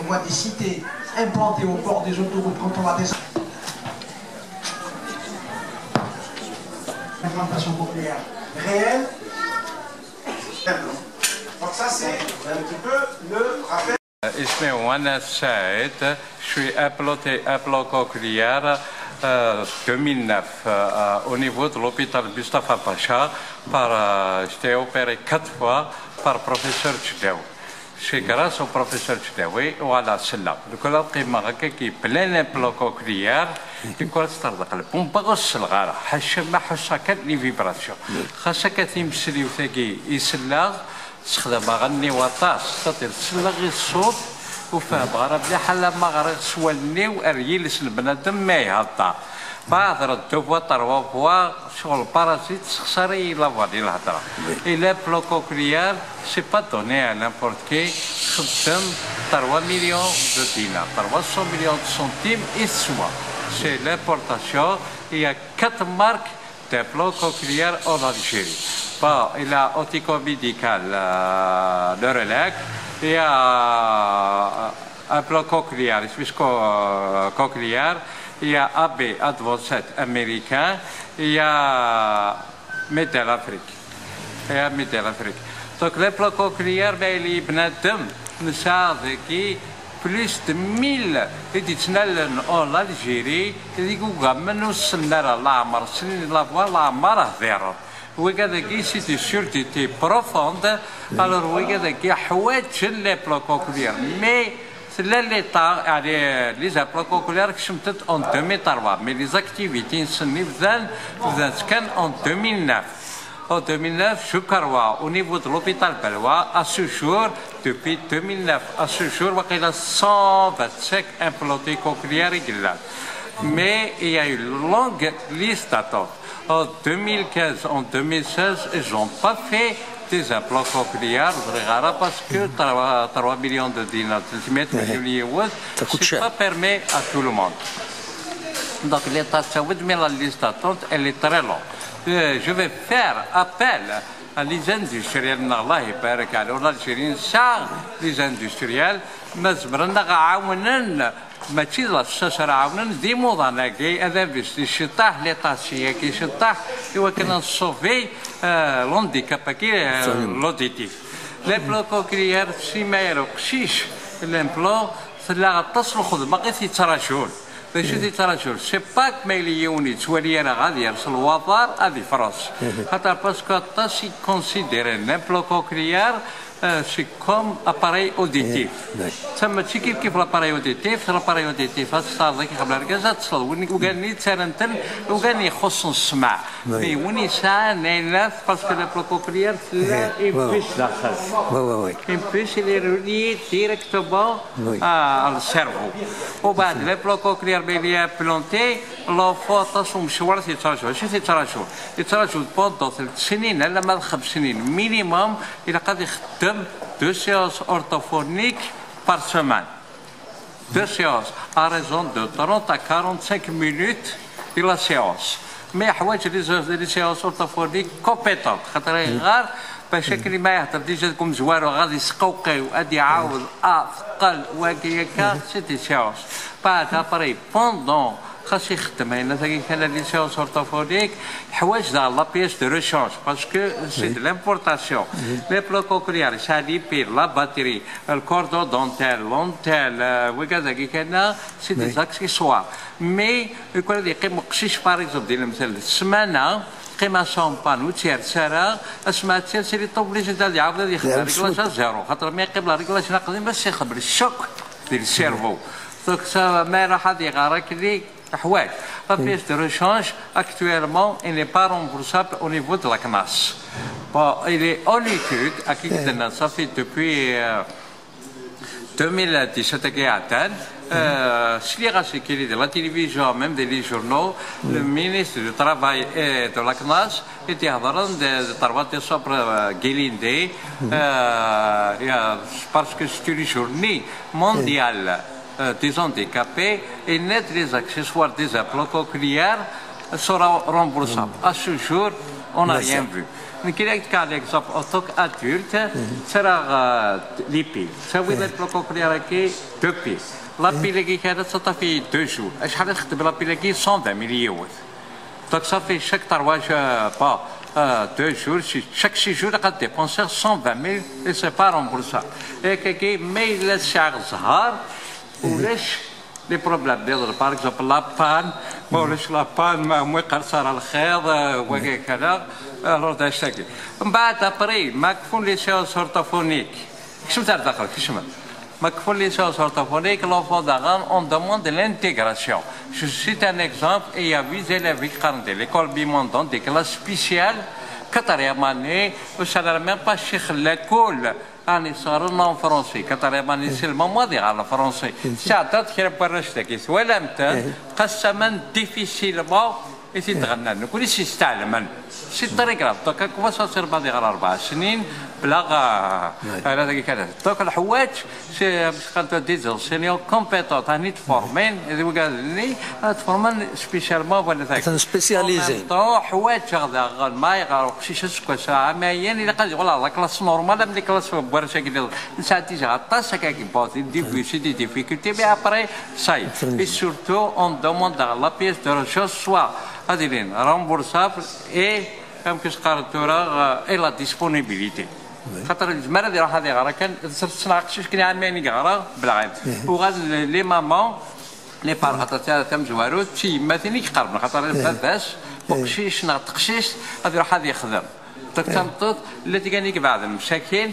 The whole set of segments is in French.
voit des cités implantées au bord des autoroutes quand on va descendre. Implantation cochléaire réelle. Donc ça c'est un petit peu le rappel. اسمي وانا سعيد شوي ابلو cochléaire 2009 au niveau de l'hôpital Mustafa Pacha j'étais opéré 4 fois par professeur Tchdaoui. C'est grâce au professeur Tchdaoui وعلى سلا كل قيمه هكا كي بلان ابلو cochléaire يكون تطرق البومبا غص الغاره حاشا ما حاشا كان لي فيبراسيون خاصها كتمسلي وثاقي يسلا تستخدم غني وطاس تطير تسلا غير الصوت وفاه بغرا بلا حلا ما غير سوالني واريلس البنادم ما يهضر بعض ردو فوا طروا فوا شغل بارازيت خساري لا فوا ديال الهضره الا بلو كوكليار سي با دوني ا نيمبورت كي خدم 3 مليون دو دينار 300 مليون دو سنتيم يسوى سي لامبورتاسيون هي 4 مارك دو بلو كوكليار اون الجيري il a Otico Médical, le Relac, il y a un plan cochléaire, cochléaire, il y a AB Advanced américain, il y a Middle Afrique. Il y a Middle Afrique. Donc le plan cochléaire, il est benadem, nous savons qui plus de 1000 يتنالن en Algérie, اللي يقوم منو السنارة العمر سنين لافوا العمر هذيرو. وكذا سيتي سورتيتي بروفوند الوغ وكذا حوايج لي بلو كوكليير مي لا ليطا يعني لي زابلو كوكليير كشمتت اون 2003 مي لي زاكتيفيتي نسني بدات كان اون 2009 En 2009, je crois, au niveau de l'hôpital Bellois, à ce jour, depuis 2009 à ce jour, il y a 125 implantés cochléaires réguliers. Mais il y a une longue liste d'attente. En 2015, en 2016, ils n'ont pas fait des implants cochléaires parce que 3 millions de dinars, ce n'est pas permis à tout le monde. Donc l'État saoudien, mais la liste d'attente, elle est très longue. Je vais faire appel à les industriels, Allah يبارك على الجيرين ساعة les industriels ما زبرنا عاونن ماشي لا الشاشة عاونن دي موضاناكي هذا باش يشطح لي طاسية كي يشطح إوا كنا نصوفي لونديكاب كي لوديتيف لامبلو كوكليير شي ما يروقشيش الامبلو لا تصل خدمة غير تيتراجول باش تيتراجول سي باك مليوني توالي راه غادي يرسل الوطار هذه فرنسا خاطر باسكو طاسي كونسيديري لامبلو كوكليير سي كوم اباري اوديتيف تما ماشي كيف لاباري اوديتيف لاباري اوديتيف هتصل قبل الركازه تصل وكاني ترنتن وكاني يخص السمع مي وني ساعه نايلاف باسكو لامبلو كوكليير لا يمشيش داخل وي يمشي لي ديريكتومون على السيرفو وبعد لامبلو كوكليير بلي بلونتي لو فوطاس ومشوار تيتراجعوا شي تيتراجعوا بوندو 3 سنين لا ما 5 سنين مينيموم الى قد يخدم 2 séances orthophoniques par semaine. 2 séances à raison de 30 à 45 minutes de la séance. Mais حوايج لي séances orthophoniques compétentes خاطر غير باش كلي ما يهضر ديجا تكون زوار وغادي يسقوقي وغادي يعاود ثقل وهكا سي دي séances. بعد ابري بوندون خاص يخدم هنا ثاني كان لي سيونس اورتوفونيك حوايج تاع لا بيس دو ريشونج باسكو سي دو لامبورتاسيون لي بلو كوكليير سالي بير لا باتري الكوردو دونتيل لونتيل وكذا كي كان سي دي زاكسيسوار مي يكون هذه قيمه قشيش باريزوم ديال المثال السمانه قيمه سامبان وتير سارا اسمها تير سيري طوبليجي تاع يعاود يخدم ريكلاج زيرو خاطر ما يقيم لا ريكلاج ناقصين باش يخبر الشوك ديال السيرفو دونك ما راح هذه غارك لي حوايج la pièce de rechange actuellement elle n'est pas remboursable au niveau de la CNAS. Bon, il est en étude à Kikdana, ça fait depuis 2017 qu'il atteint. De la télévision, même des journaux, le ministre du Travail et de la CNAS était à de travailler sobre Guélindé parce que c'est une journée mondiale des handicapés et net les accessoires des implants cochléaires sera remboursable. À ce jour, on n'a rien vu. Par exemple, en tant qu'adulte, c'est l'IPI. Ça veut dire que deux pieds. La pile ça fait 2 jours. Je vais la pile 120 millions. Donc ça fait chaque 2 jours, chaque 6 jours, on dépense 120 000 et c'est pas remboursé. Et mais il laisse ou laisse les problèmes. Par exemple, la panne, la panne, moi, quand ça a le khair, alors d'acheter. Après, ma les séances orthophoniques. Qu'est-ce que tu as d'accord? Les séances orthophoniques, l'enfant d'Aran, on demande de l'intégration. Je cite un exemple, et il y a 8 élèves de l'école Bimondon, des classes spéciales, 4e année, où ça n'a même pas cherché l'école. En français, 4e année, c'est le moment de dire en français. C'est à date qu'il n'y a pas de rejeté. Soit l'imtan, قسما difficilement, et c'est drôle. Nous connaissons ce style, c'est très grave. Donc, comment ça se passe dans 4 سنين بلا هذا كذا. Donc, الحوايج c'est quand des enseignants compétents, à nid formés, et vous regardez, formés spécialement pour les acteurs spécialisés. Donc, حوايج هذا ما يقرأ شيء شو ساعة ما يعني لقد والله la classe normale, mais classe برشة كده. Ça dit j'ai atteint quelque chose, des difficultés, mais après ça y est. Et surtout, on demande à la pièce de recherche soit remboursable et comme que je et la disponibilité. خاطر الجمال اللي راح هذه غرا كان صناعتش كنا عامين غرا بالعين وغاز لي مامون لي بار خاطر تم جوارو شي مثلا يقرب خاطر بزاف بقشيش نقشيش هذه راح هذه يخدم تكتمطط التي كان يقبع المشاكل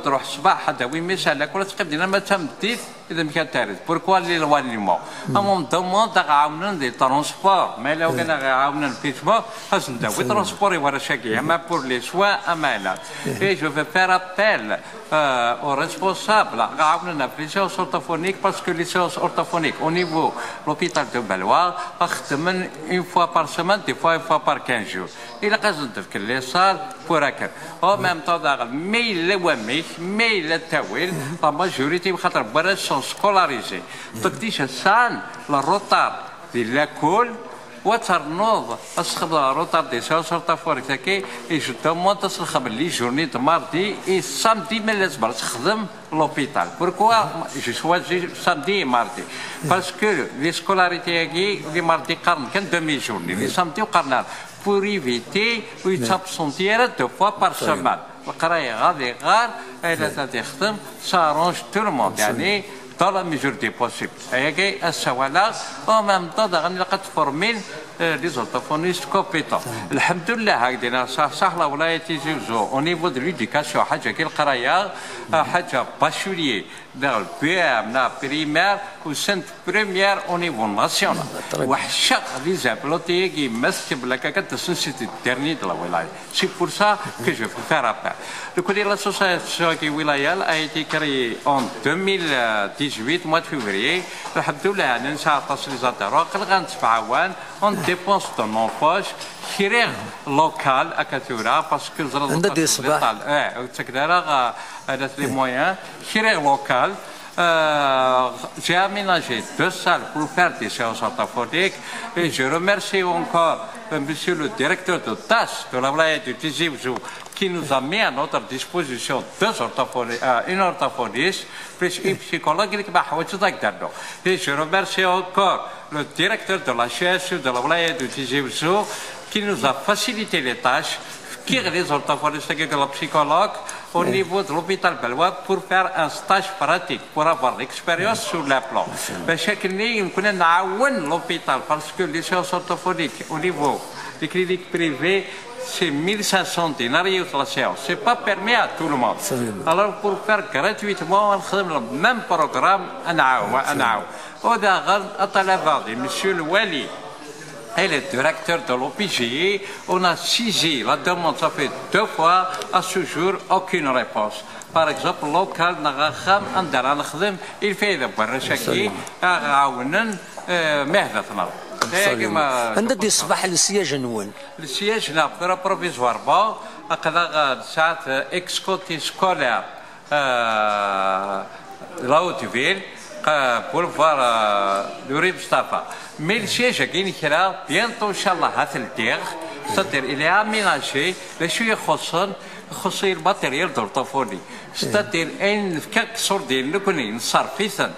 تروح الصباح حتى وين مثلا كل تقدر ما تمديت اذا كان تاريخ بوركوا لي لواليمون امون دومون تعاوننا دي ترونسبور ما لو كان عاوننا الفيتمون خاص نداو ترونسبور ولا شاكي اما بور لي سوا امانه اي جو في فير ابيل او ريسبونسابل عاوننا في لي سيونس اورتوفونيك باسكو لي سيونس اورتوفونيك او نيفو لوبيتال دو بلوا اخدم اون فوا بار سيمين دي فوا اون فوا بار 15 جور الى قصد تفكر لي صال بور هكا او ميم طون ميل وميك ميل التاويل لا ماجوريتي بخاطر برا scolarisés. Donc, déjà, ça, le retard de l'école, وترنوض أسخذ retard des séances orthophoniques et je demande à ce que les journées de mardi et samedi mais les bars s'خدم l'hôpital. Pourquoi je choisis samedi et mardi? Parce que les scolarités les mardi قرن كان demi-journée, les samedi قرن pour éviter de s'absenter 2 fois par semaine. القراية غادي غار إذا تخدم s'arrange tout le monde يعني dans la mesure du possible. Et en même temps, on a formé des orthophonistes compétents. Alhamdulillah, au niveau de l'éducation, bachelier dans le PM, la primaire ou centre première au niveau national. C'est pour ça que je veux faire appel. L'association a été créée en 2018, mois de février. Alhamdulillah, on dépense dans nos poches. خير لوكال أكثر parce que les moyens خير لوكال j'ai aménagé 2 salles pour faire des séances orthophoniques et je remercie encore monsieur le directeur de TAS de la Wilaya de Tizi Ouzou qui nous a mis à notre disposition 2 orthophonistes, une orthophoniste plus une psychologue et je remercie encore le directeur de la CSU de la Wilaya de Tizi Ouzou qui nous a facilité les tâches, qui les orthophonistes et le psychologue au niveau de l'hôpital Belwa pour faire un stage pratique, pour avoir l'expérience sur le plan. Mais chaque année, on connaît l'hôpital parce que les séances orthophoniques au niveau des cliniques privées, c'est 1500 dinars la séance. Ce n'est pas permis à tout le monde. Alors pour faire gratuitement, on fait le même programme, Monsieur le Wali, et le directeur de l'OPGI, on a saisi la demande, ça fait 2 fois, à ce jour, aucune réponse. Par exemple, local, il fait de Barachaki, مهدتنا. عندك يصبح السياج نون. السياج لا بطريقة بروفيزوار با أقدر ساعات إكسكوتي سكولير لاوتفيل pour voir Louis Mustafa. Mais le siège a gagné là, bientôt, Inch'Allah, à le dire, ستاتير الى اميناجي لشو يخص الماتيريال دورتوفوني ستاتير ان فكاك صور ديال نكوني نصرفيثن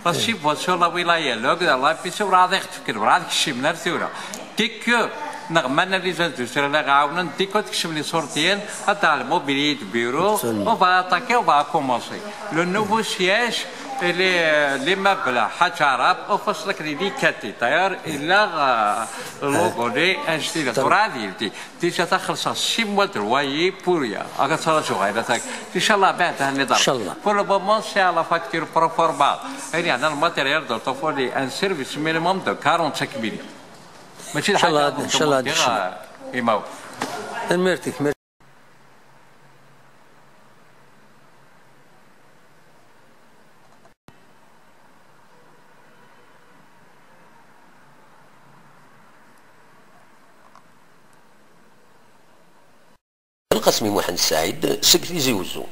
راسي فوسو لا ولايه لوك لا بيسو راه تفكر راه كشي من ارثوره ديك نغمنا لي زاندستري لا عاونا ديكو تكشف لي صورتين تاع الموبيلي دو بيرو اون فا اتاكي اون فا كومونسي لو نوفو سياج لي مبلغ حجرات وفصلك لي كاتي طيار الى لوغوني اجتي ترادي ديجا تخلص 6 موا دروي بوريا اكا تصرا غيرتك ان شاء الله بعد هني ان شاء الله pour le moment c'est à la facture pro forma يعني عندنا الماتيريال دورتوفولي ان سيرفيس مينيموم دو 45 مليون ماشي ان شاء الله ان شاء الله هذا الشيء يماو ميرتيك القسمي محمد السعيد سكتي زيوزو